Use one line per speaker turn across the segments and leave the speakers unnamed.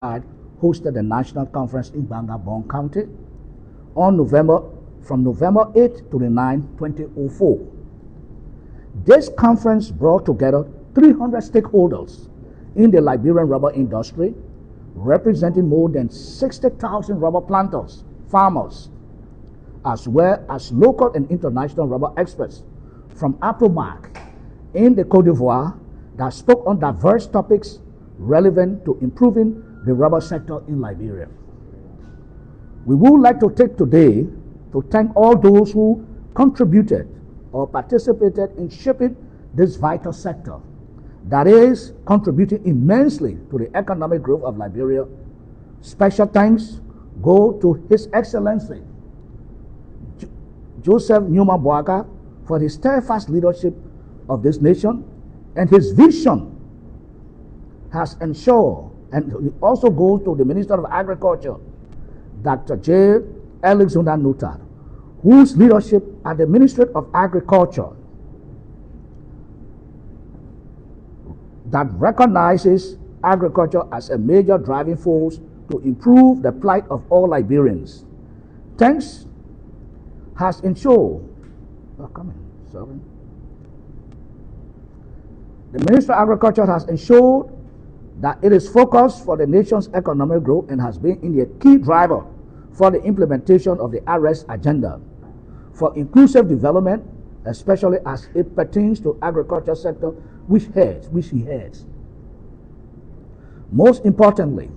hosted the national conference in Bangabong County from November 8 to the 9, 2004. This conference brought together 300 stakeholders in the Liberian rubber industry, representing more than 60,000 rubber planters, farmers, as well as local and international rubber experts from Apromac in the Côte d'Ivoire that spoke on diverse topics relevant to improving the rubber sector in Liberia. We would like to take today to thank all those who contributed or participated in shaping this vital sector that is contributing immensely to the economic growth of Liberia. Special thanks go to His Excellency Joseph Newman Boaka for his steadfast leadership of this nation, and his vision has ensured, and it also goes to the Minister of Agriculture, Dr. J. Alexander Nuttall, whose leadership at the Ministry of Agriculture that recognizes agriculture as a major driving force to improve the plight of all Liberians. Thanks has ensured, the Ministry of Agriculture has ensured that it is focused for the nation's economic growth and has been in a key driver for the implementation of the RS agenda for inclusive development, especially as it pertains to agriculture sector which he heads. Most importantly,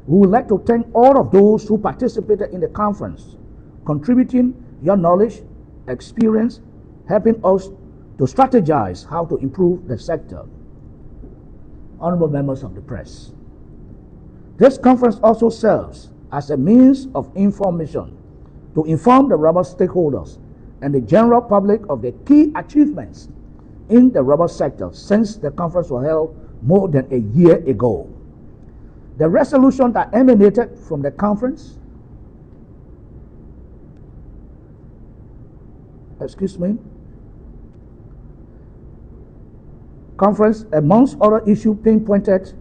we would like to thank all of those who participated in the conference, contributing your knowledge, experience, helping us to strategize how to improve the sector. Honorable members of the press, this conference also serves as a means of information to inform the rubber stakeholders and the general public of the key achievements in the rubber sector since the conference was held more than a year ago. The resolution that emanated from the conference, amongst other issues, pinpointed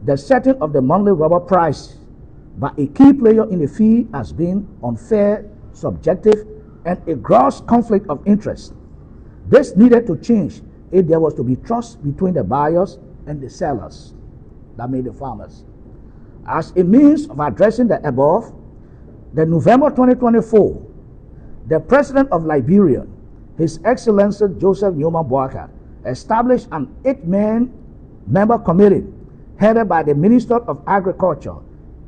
the setting of the monthly rubber price by a key player in the field as being unfair, subjective, and a gross conflict of interest. This needed to change if there was to be trust between the buyers and the sellers, that made the farmers. As a means of addressing the above, the November 2024, the President of Liberia, His Excellency Joseph Newman Boaka, established an 8-member committee headed by the Minister of Agriculture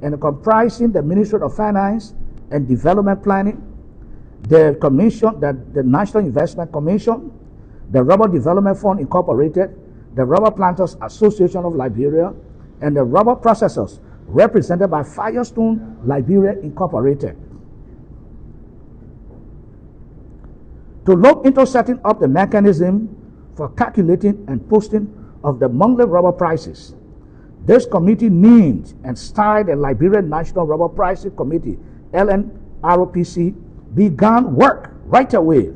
and comprising the Ministry of Finance and Development Planning, the National Investment Commission, the Rubber Development Fund Incorporated, the Rubber Planters Association of Liberia, and the Rubber Processors represented by Firestone Liberia Incorporated, to look into setting up the mechanism for calculating and posting of the monthly rubber prices. This committee named and styled the Liberian National Rubber Pricing Committee, LNROPC, began work right away,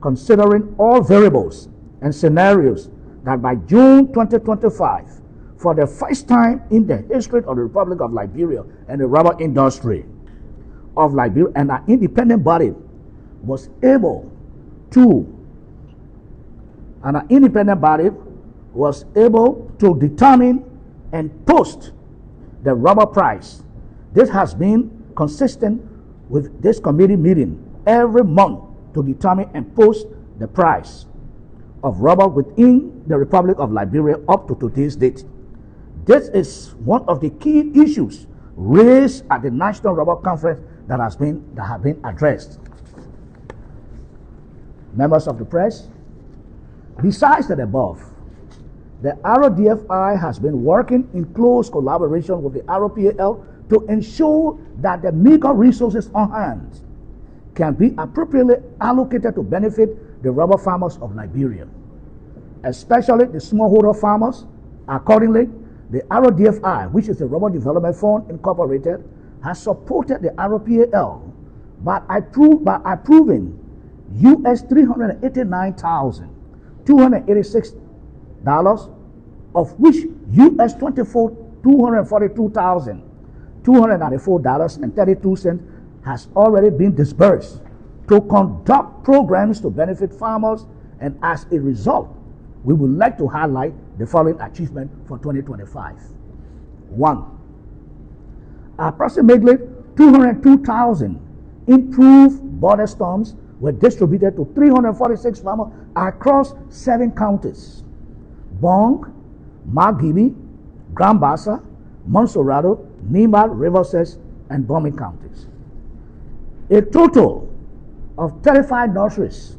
considering all variables and scenarios that by June 2025, for the first time in the history of the Republic of Liberia and the rubber industry of Liberia, and an independent body was able to determine and post the rubber price. This has been consistent with this committee meeting every month to determine and post the price of rubber within the Republic of Liberia up to today's date. This is one of the key issues raised at the National Rubber Conference that have been addressed. Members of the press, besides the above, the RODFI has been working in close collaboration with the ROPAL to ensure that the meager resources on hand can be appropriately allocated to benefit the rubber farmers of Liberia, especially the smallholder farmers. Accordingly, the RODFI, which is the Rubber Development Fund Incorporated, has supported the ROPAL by approving US $389,286, of which US $242,000 $294.32 has already been disbursed to conduct programs to benefit farmers, and as a result, we would like to highlight the following achievement for 2025. 1. Approximately 202,000 improved border stumps were distributed to 346 farmers across 7 counties: Bong, Margibi, Grand Bassa, Monserrado, Nima, Riverses, and Bombing counties. A total of 35 nurseries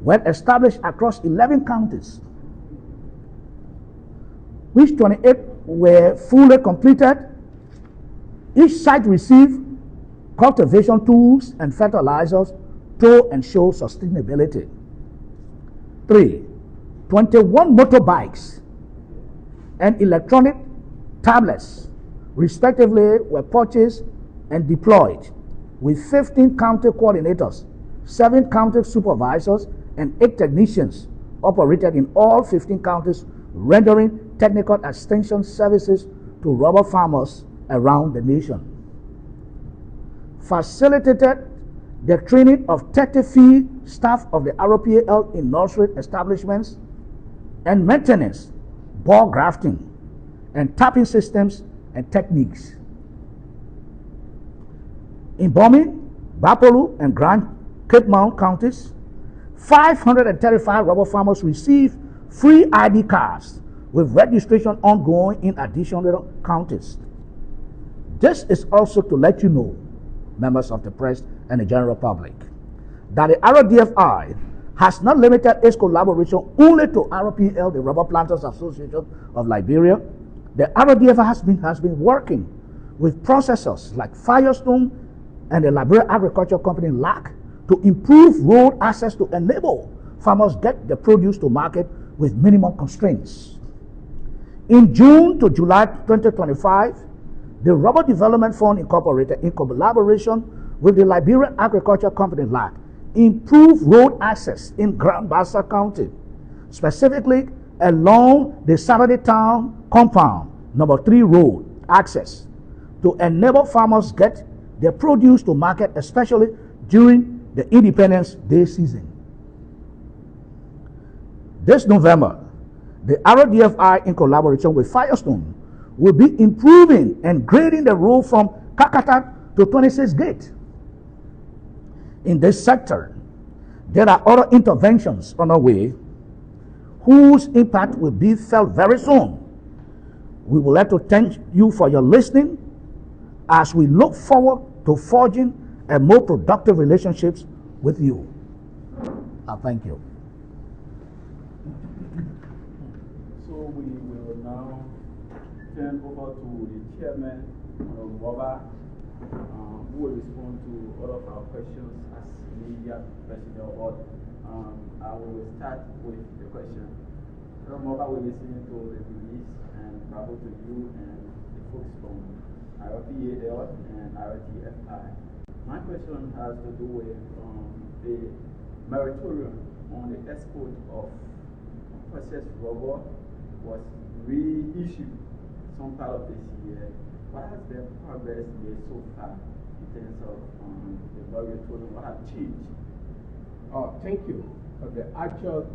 were established across 11 counties, which 28 were fully completed. Each site received cultivation tools and fertilizers to ensure sustainability. 3. 21 motorbikes and electronic tablets, respectively, were purchased and deployed, with 15 county coordinators, 7 county supervisors, and 8 technicians operated in all 15 counties, rendering technical extension services to rubber farmers around the nation. Facilitated the training of 30 field staff of the ROPAL in nursery establishments and maintenance, ball grafting, and tapping systems and techniques. In Bombing, Bapolu, and Grand Cape Mount counties, 535 rubber farmers received free ID cards with registration ongoing in additional counties. This is also to let you know, members of the press and the general public, that the RODFI has not limited its collaboration only to ROPL, the Rubber Planters Association of Liberia. The RODFI has been working with processors like Firestone and the Liberia Agriculture Company LAC to improve road access to enable farmers get the produce to market with minimum constraints. In June to July 2025, the Rubber Development Fund Incorporated, in collaboration with the Liberia Agriculture Company LAC, improved road access in Grand Bassa County, specifically along the Saturday Town Compound, number 3 road access, to enable farmers get their produce to market, especially during the Independence Day season. This November, the RODFI, in collaboration with Firestone, will be improving and grading the road from Kakata to 26 Gate. In this sector, there are other interventions on our way whose impact will be felt very soon. We would like to thank you for your listening as we look forward to forging a more productive relationships with you. I thank you.
So we will now turn over to the chairman, Boba, who will respond to all of our questions as media personnel. I will start with the question. Boba will listen to the release and travel to you and the folks from RPAL and RTFI. My question has to do with the moratorium on the export of processed rubber was reissued some part of this year. What has the progress made so far in terms of the moratorium? What has changed?
Thank you. The actual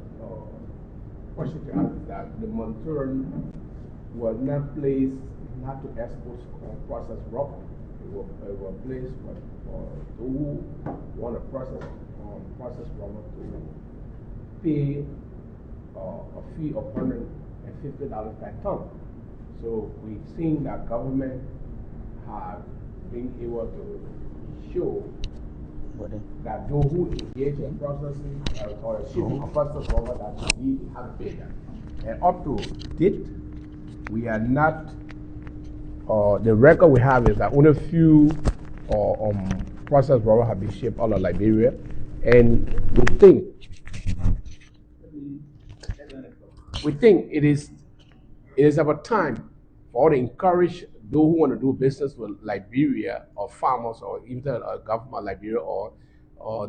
question to ask is that the moratorium was not placed not to export processed rubber. It was placed for those who want to process rubber to pay a fee of $150 per ton. So we've seen that government have been able to show that those who engage in processing or shipping of processed rubber that we have paid them. And up to date, we are not. The record we have is that only a few processed rubber have been shipped out of Liberia, and we think it is about time for to encourage those who want to do business with Liberia, or farmers, or even the government of Liberia, or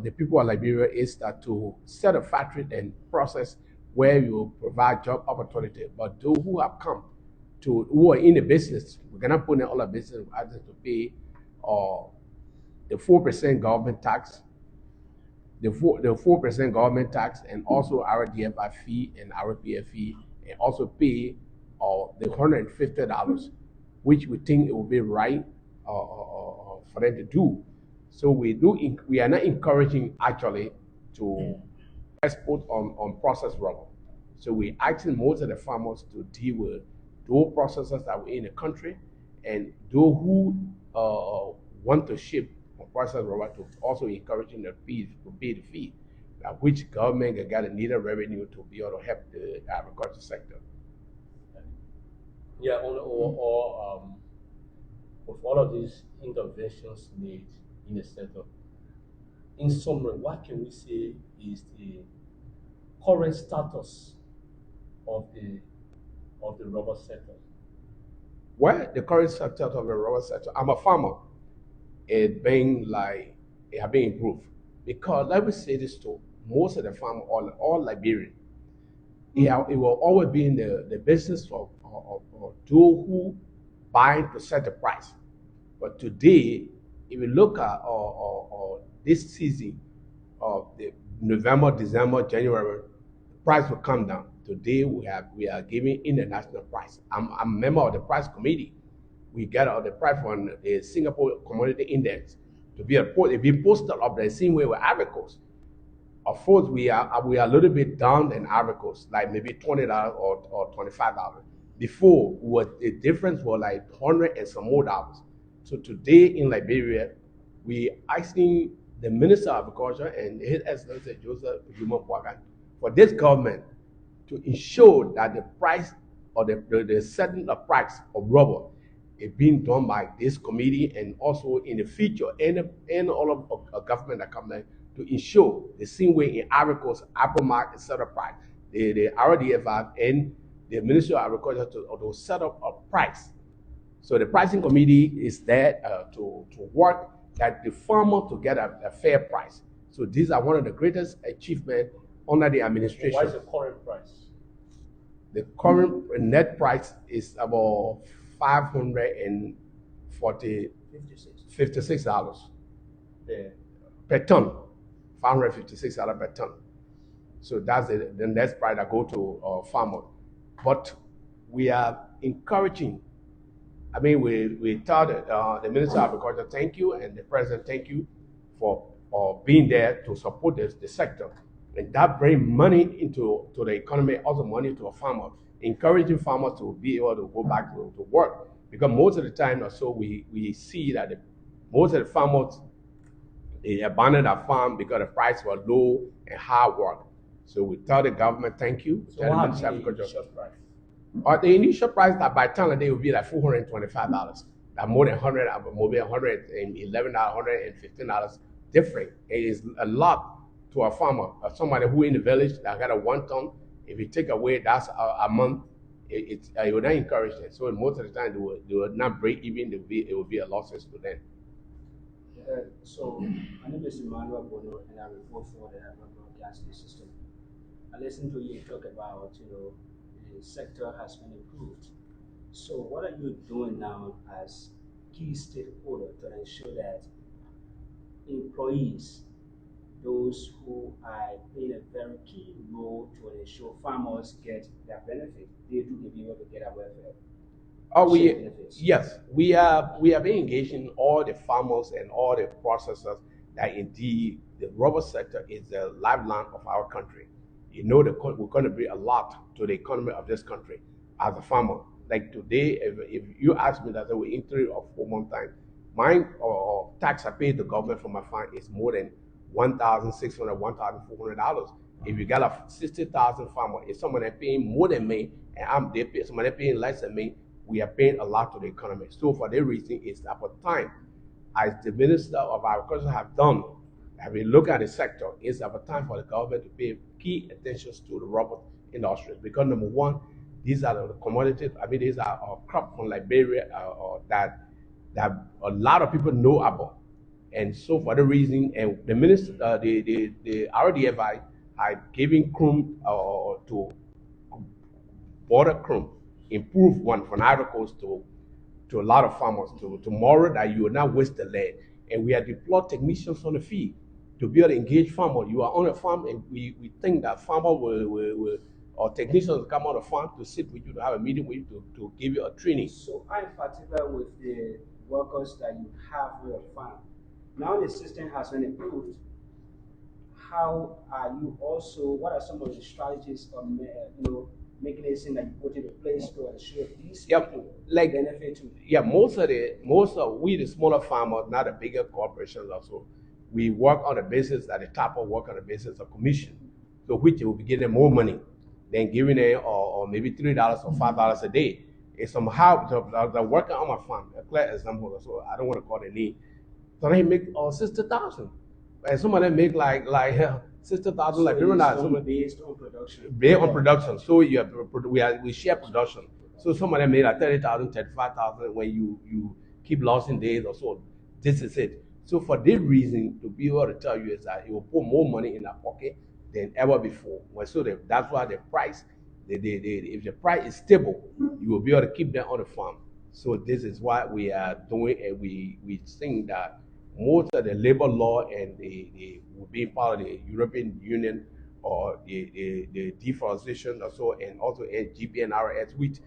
the people of Liberia, is that to set a factory and process where you provide job opportunity. But those who have come who are in the business. We cannot put in all the business others to pay the 4% government tax, the 4% government tax, and also RDFI fee and RPF fee, and also pay the $150, which we think it would be right for them to do. So we are not encouraging actually to export on processed rubber. So we're asking most of the farmers to deal with those processors that were in the country, and those who want to ship on processed rubber to also encouraging the fees to pay the fee, which government can get a needed revenue to be able to help the agriculture sector.
Yeah, or with all of these interventions made in the sector, in summary, what can we say is the current status of the rubber sector?
Well, the current status of the rubber sector, I'm a farmer. It have been improved, because let me say this too: most of the farmers, all Liberian, it will always be in the business of those who buy to set the price. But today, if you look at this season of the November, December, January, the price will come down. Today we are giving international price. I'm a member of the price committee. We get the price from the Singapore Commodity Index to be posted up the same way with Ivory Coast. Of course, we are a little bit down in Ivory Coast, like maybe $20 or $25. Before, the difference was like $100 and some more dollars. So today in Liberia, we asking the Minister of Agriculture and His Excellency Joseph Boakan for this government to ensure that the price or the setting of price of rubber is being done by this committee, and also in the future, and all of government that come there, to ensure the same way in Ivory Coast, Apple Mark, set up price, the RDFI and the Ministry of Agriculture to set up a price. So the pricing committee is there to work that the farmer to get a fair price. So these are one of the greatest achievements under the administration.
What is the current price?
The current net price is about $556 per ton. $556 per ton. So that's the next price that go to farmers. But we are encouraging. I mean, we tell the Minister of Agriculture thank you, and the President thank you for being there to support the sector. And that brings money into the economy, also money to a farmer, encouraging farmers to be able to go back to work. Because most of the time or so, we see that most of the farmers, they abandoned their farm because the price was low and hard work. So we tell the government thank you.
So what happened to the initial price?
The initial price that by the time of the day would be like $425. That more than $100, maybe $111, $115 different. It is a lot to a farmer, somebody who in the village that got a 1 ton. If you take away that's a month, it will not encourage them. So most of the time they will not break even. It will be a losses to them.
So my name is Emmanuel Bono, and I report for the broadcasting system. I listened to you talk about the sector has been improved. So what are you doing now as key stakeholder to ensure that employees, those who are playing a very key role to ensure farmers get their benefit, they do be able to get our welfare?
Yes, we have been engaging all the farmers and all the processors that indeed the rubber sector is the lifeline of our country. We're going to bring a lot to the economy of this country as a farmer. Like today, if you ask me that we in 3 or 4 months time, my tax I pay the government for my farm is more than $1,600, $1,400. If you got a 60,000 farmer, if someone is paying more than me and somebody paying less than me, we are paying a lot to the economy. So for that reason, it's at time, as the Minister of Agriculture have done, have been looking at the sector, it's about time for the government to pay key attention to the rubber industry. Because number one, these are the commodities, these are crops from Liberia that a lot of people know about. And so for the reason, and the minister, the RDFI are giving chrome to border chrome improve one from agriculture to a lot of farmers to tomorrow that you will not waste the land. And we have deployed technicians on the field to be able to engage farmers. You are on a farm, and we think that farmer will or technicians will come on the farm to sit with you, to have a meeting with you, to give you a training.
So I'm particular with the workers that you have on your farm. Now the system has been improved. How are you also? What are some of the strategies of mechanism that you put into place to ensure these people
like
benefit too?
Yeah, most of we the smaller farmers, not the bigger corporations also, we work on the basis that the top of work on the basis of commission. So which will be getting more money than giving it or maybe $3 or $5 a day. And somehow the worker on my farm, a clear example, so I don't want to call the name. So they make 60,000. And some of them make like 60,000
So
like
it is
$100.
based on production.
Based on production. So we share production. So some of them made like 30,000, 35,000 when you keep losing days or so. This is it. So for this reason, to be able to tell you is that it will put more money in our pocket than ever before. That's why the price, if the price is stable, you will be able to keep them on the farm. So this is what we are doing, and we think that most of the labor law and the being part of the European Union or the deforestation or so, and also GPNRS, which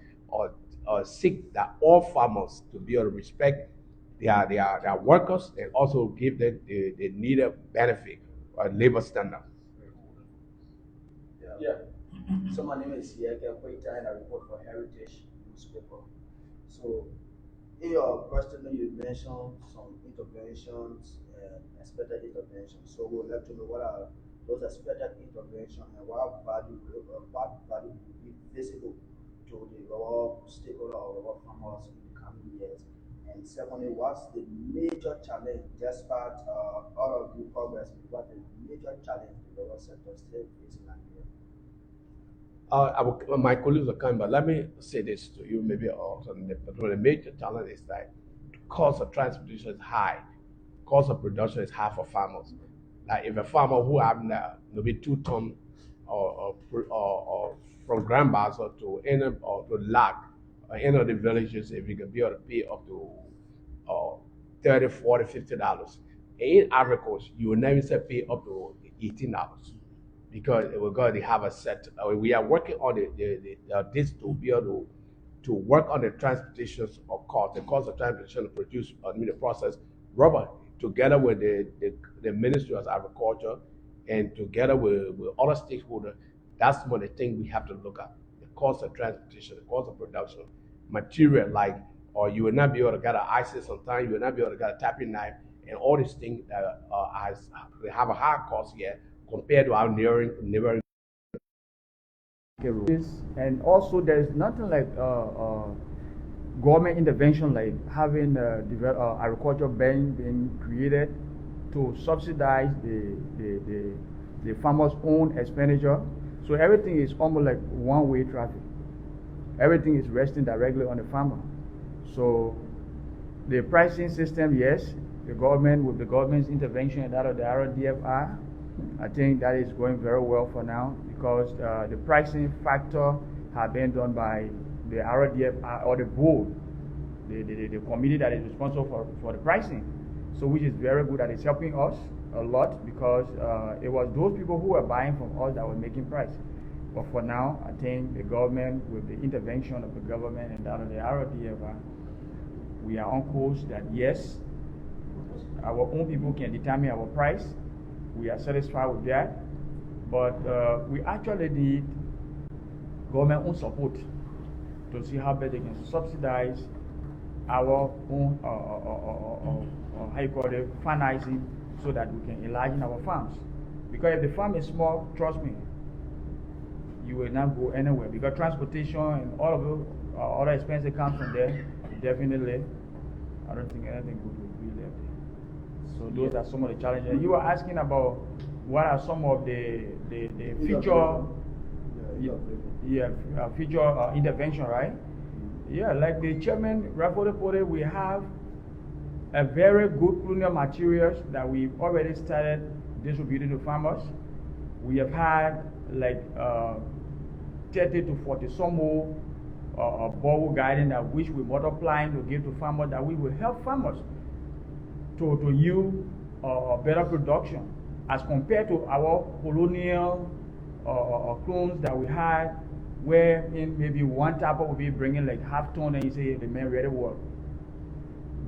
seek that all farmers to be able to respect their workers and also give them the needed benefit or labor standard.
Yeah. So my name is Yeke Koita, and I report for Heritage newspaper. So in your question, you mentioned some interventions and expected interventions. So we would like to know what are those expected interventions and what value will be visible to the lower stakeholder or lower farmers in the coming years. And secondly, what's the major challenge, despite all of the progress, what the major challenge the lower sector still facing Nigeria?
My colleagues are coming, but let me say this to you, maybe also. The major challenge is that cost of transportation is high, cost of production is high for farmers. Like if a farmer who have maybe 2 tons or from Grand Bazaar to Lac or any of the villages, if you can be able to pay up to $30, $40, $50. In agriculture, you will never say pay up to $18 because we're going to have a set. We are working on this to be able to work on the transportation of cost, the cost of transportation to produce, the process rubber, together with the Ministry of Agriculture and together with other stakeholders. That's one of the things we have to look at: the cost of transportation, the cost of production, material or you will not be able to get an ISIS sometimes, you will not be able to get a tapping knife, and all these things they have a high cost here compared to our neighboring.
And also, there's nothing like government intervention, like having agriculture bank being created to subsidize the farmers' own expenditure. So everything is almost like one-way traffic. Everything is resting directly on the farmer. So the pricing system, yes, the government, with the government's intervention and that of the RDFR, I think that is going very well for now, because the pricing factor has been done by the RDFR or the board, the committee that is responsible for the pricing. So which is very good, that is helping us a lot, because it was those people who were buying from us that were making price. But for now, I think the government, with the intervention of the government and that of the RDFR, we are on course that yes, our own people can determine our price. We are satisfied with that, but we actually need government own support to see how better they can subsidize our own how you call it, financing, so that we can enlarge our farms. Because if the farm is small, trust me, you will not go anywhere, because transportation and all of the other expenses come from there. Definitely, I don't think anything good will be left. So those are some of the challenges. And you were asking about what are some of the future future intervention, right? Yeah, like the chairman reported, we have a very good colonial materials that we've already started distributing to farmers. We have had like 30 to 40 some more
borehole guiding that which we're multiplying to give to farmers, that we will help farmers to yield better production as compared to our colonial clones that we had, where in maybe one type will be bringing like half ton and you say the man ready work.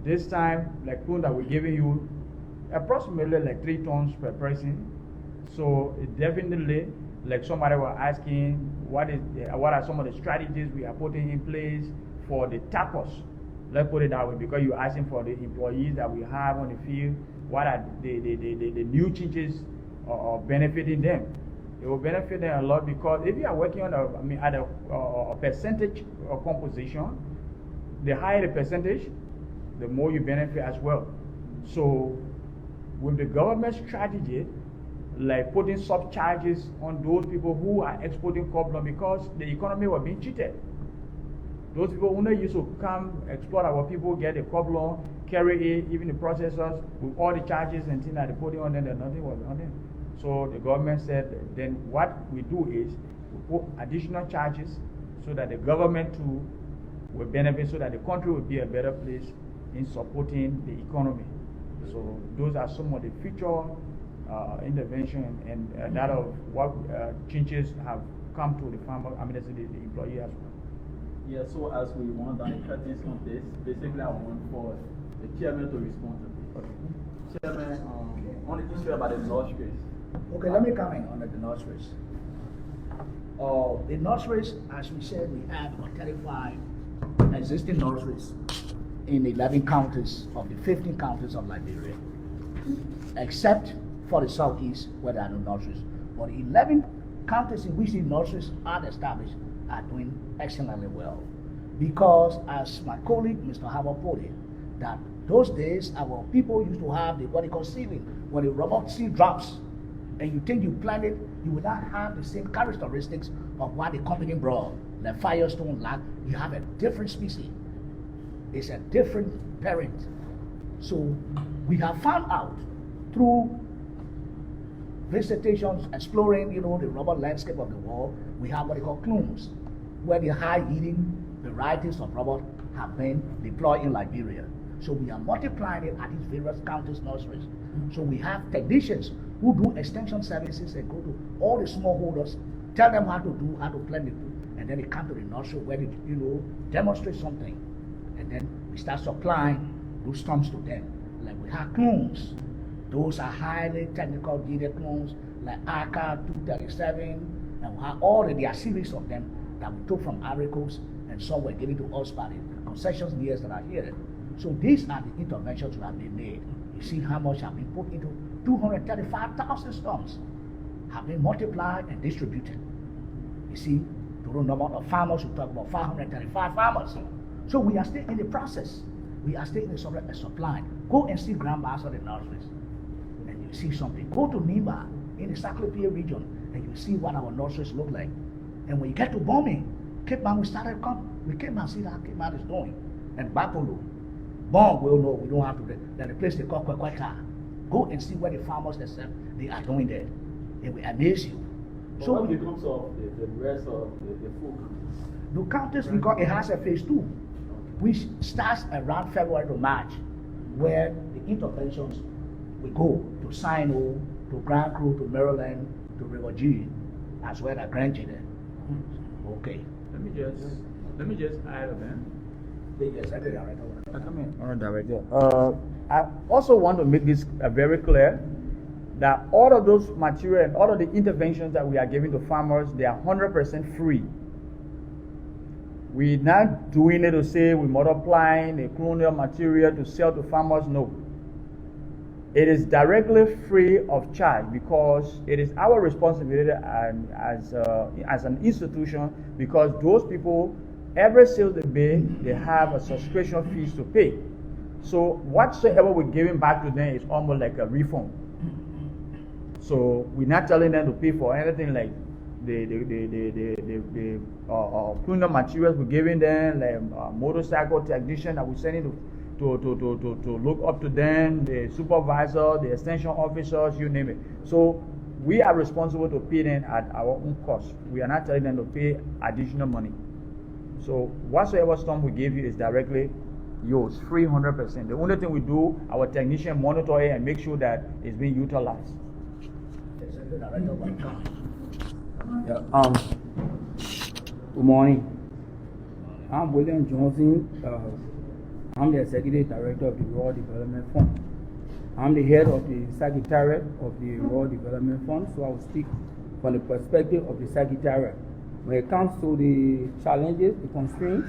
This time, like clone that we're giving you, approximately like 3 tons per person. So it definitely, like somebody was asking, what are some of the strategies we are putting in place for the tappers? Let's put it that way, because you're asking for the employees that we have on the field. What are the new changes benefiting them? It will benefit them a lot, because if you are working on at a percentage of composition, the higher the percentage, the more you benefit as well. So with the government strategy, like putting surcharges on those people who are exporting cotton, because the economy was being cheated. Those people who used to come exploit our people, get the cotton, carry it, even the processors, with all the charges and things that they put on them, and nothing was on them. So the government said, then what we do is we put additional charges so that the government too will benefit, so that the country will be a better place in supporting the economy. So those are some of the future intervention and that of what changes have come to the farmer, the employee as well.
Yeah, so as we want down the curtains on this, basically I want for the chairman to respond to this. Okay. Chairman, on the issue about the nurseries.
Okay, let me comment on the nurseries. The nurseries, as we said, we have about 35 existing nurseries in 11 counties of the 15 counties of Liberia, except for the southeast where there are no nurseries. But the 11 counties in which the nurseries are established are doing excellently well. Because as my colleague Mr. Howard put it, that those days our people used to have the what they call seedling. When the rubber seed drops and you think you plant it, you will not have the same characteristics of what the company brought. The Firestone lack, you have a different species. It's a different parent. So we have found out through visitations, exploring, the rubber landscape of the world, we have what they call clones, where the high-yielding varieties of rubber have been deployed in Liberia. So we are multiplying it at these various counties nurseries. So we have technicians who do extension services and go to all the smallholders, tell them how to plant it, and then they come to the nursery where they, demonstrate something, and then we start supplying those stumps to them. Like we have clones. Those are highly technical data clones like ARCA 237, and we have all the there are series of them that we took from Ivory Coast, and some were given to us by the concessions years that are here. So these are the interventions that have been made. You see how much have been put into 235,000 stumps, have been multiplied and distributed. You see, total number of farmers, we talk about 535 farmers. So we are still in the process. We are still in the supply. Go and see Grand Bars of the nurseries, and you see something. Go to Nimba in the Saclopia region, and you see what our nurseries look like. And when you get to Bombing, Cape Man, we came and see how Cape Man is doing. And Bapolo, Bon will know, we don't have to, that the place they call Kwakwata. Go and see what the farmers themselves, they are doing there. It will amaze you.
But
so
what becomes of the rest of the full counties?
The counties, because it has a phase 2, which starts around February to March, where the interventions will go to Sino, to Grand Cru, to Maryland, to River G, as well as Grand Chile. Okay.
Let me just add on that.
Yes, I did it right over.
Come in. All right, Director. I also want to make this very clear that all of those material and all of the interventions that we are giving to farmers, they are 100% free. We're not doing it to say we're multiplying the colonial material to sell to farmers. No. It is directly free of charge, because it is our responsibility as an institution, because those people, every sale they pay, they have a subscription fees to pay. So whatsoever we're giving back to them is almost like a refund. So we're not telling them to pay for anything like the colonial materials we're giving them, like motorcycle technician that we're sending to look up to them, the supervisor, the extension officers, you name it. So we are responsible to pay them at our own cost. We are not telling them to pay additional money. So whatsoever stump we give you is directly yours, free 100%. The only thing we do, our technician monitor it and make sure that it's being utilized.
Yeah, good morning. I'm William Johnson. I'm the Executive Director of the Rural Development Fund. I'm the head of the Secretariat of the Rural Development Fund, so I will speak from the perspective of the Secretariat. When it comes to the challenges, the constraints,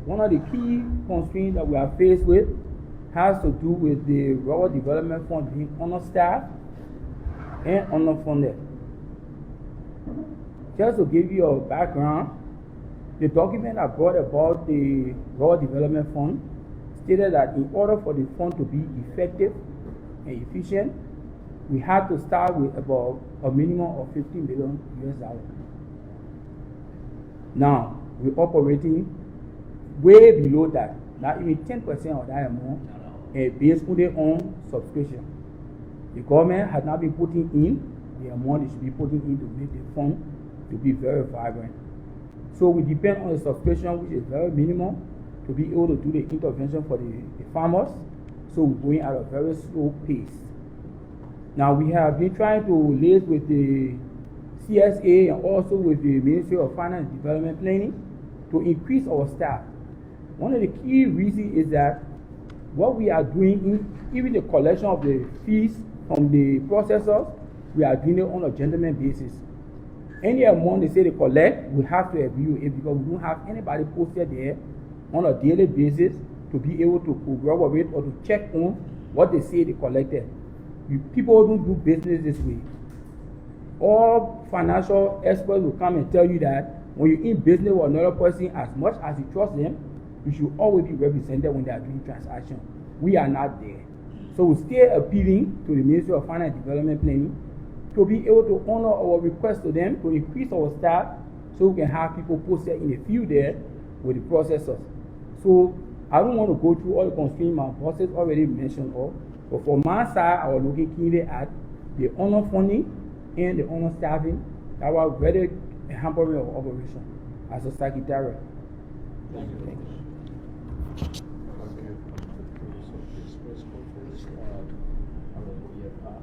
one of the key constraints that we are faced with has to do with the Rural Development Fund being understaffed and underfunded. Just to give you a background, the document I brought about the Rural Development Fund stated that in order for the fund to be effective and efficient, we had to start with about a minimum of $50 million US. Now, we're operating way below that, not even 10% of that amount, based on their own subscription. The government has not been putting in the amount it should be putting in to make the fund to be very vibrant. So we depend on the subscription, which is very minimal, to be able to do the intervention for the farmers. So we're going at a very slow pace. Now we have been trying to liaise with the CSA and also with the Ministry of Finance and Development Planning to increase our staff. One of the key reasons is that what we are doing, even the collection of the fees from the processors, we are doing it on a gentleman basis. Any amount they say they collect, we have to review it because we don't have anybody posted there on a daily basis to be able to corroborate or to check on what they say they collected. People don't do business this way. All financial experts will come and tell you that when you're in business with another person, as much as you trust them, you should always be represented when they are doing transactions. We are not there. So we stay appealing to the Ministry of Finance and Development Planning to be able to honor our request to them to increase our staff so we can have people posted in the field there with the processors. So I don't want to go through all the constraints my bosses already mentioned all, but for my side, I was looking keenly at the honor funding and the honor staffing that was very hampering our operation as a secretariat.
Thank you.
Okay. So this press conference, our EFR